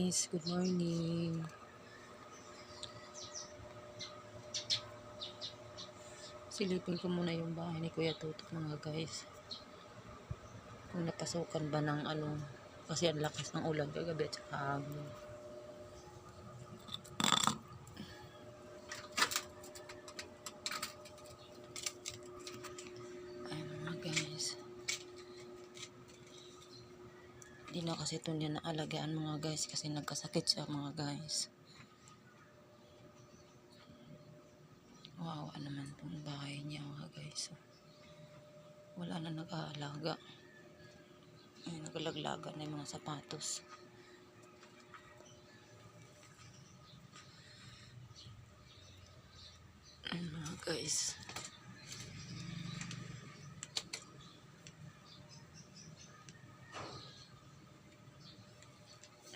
guys, good morning. Silipin ko muna yung bahay ni Kuya Tutok mga guys. Kung napasukan ba ng kasi ang lakas ng ulan kagabi at saka hangin. Ay mga guys. Hindi na kasi ito niya naalagaan mga guys kasi nagkasakit siya mga guys. Wow, naman itong bahay niya mga guys. Wala na nag-aalaga. Ay, nagalaglagan na yung mga sapatos. Ay mga guys.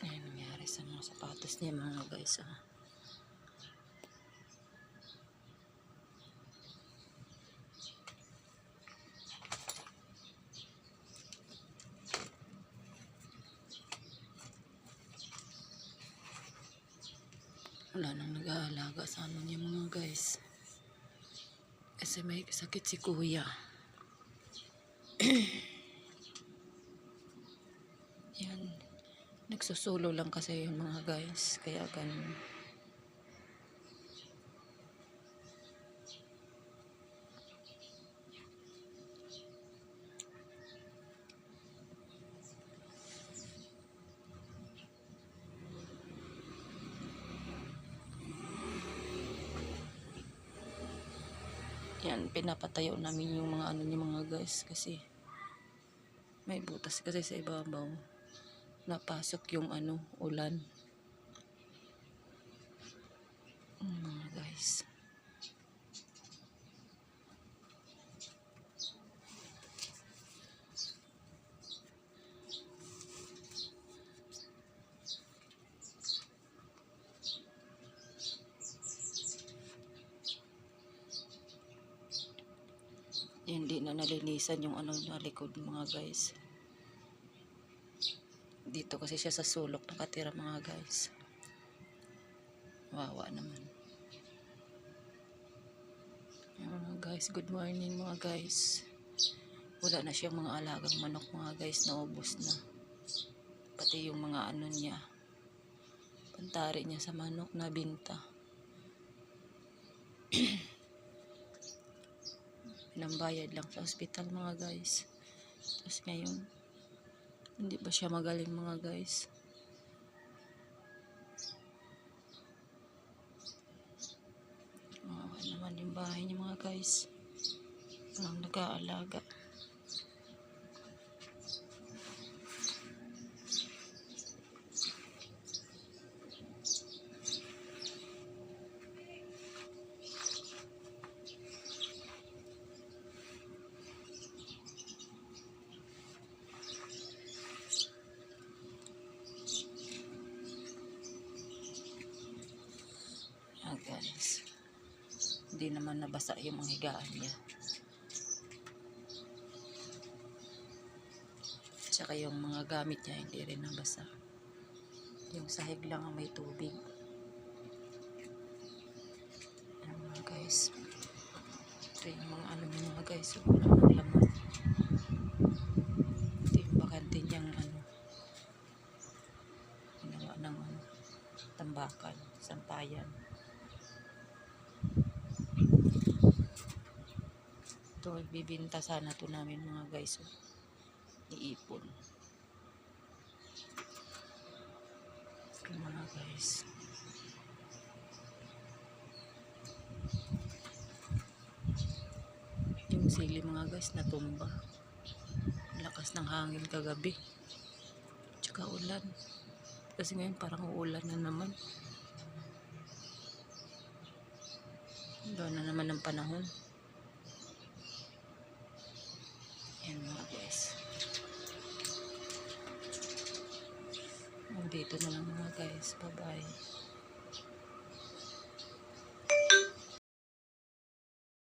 Ay, nangyari sa mga sapatos niya mga guys. Wala nang nag-aalaga sa niya mga guys. Kasi may sakit si Kuya. Yan. Nagsusulo lang kasi yung mga guys. Kaya ganun. Yan, pinapatayo namin yung mga niya mga guys kasi may butas kasi sa ibabaw. Napasok yung ulan. Mga guys. Hindi na nalinisan yung na likod mga guys. Dito kasi siya sa sulok nakatira mga guys. Wawa naman. Mga guys, good morning mga guys. Wala na siyang mga alagang manok mga guys, naubos na. Pati yung mga niya. Pantari niya sa manok na binta. Pinambayad lang sa ospital mga guys. Tapos ngayon hindi ba siya magaling mga guys. Naman yung bahay niya mga guys. Walang nag-aalaga. Guys, hindi naman nabasa yung mga higaan niya. Tsaka yung mga gamit niya hindi rin nabasa. Yung sahig lang ang may tubig. Ayan mga guys. Ito yung mga niya mga guys. Wala ng laman. Ito yung bakante niyang ginawa ng tambakan, sampayan. Ito, bibinta sana to namin mga guys. Iipon. Ito mga guys. Yung sili mga guys natumba. Lakas ng hangin kagabi. Tsaka ulan. Kasi ngayon parang uulan na naman. Doon na naman ang panahon. Ayan mga guys. Nandito na lang mga guys. Bye bye.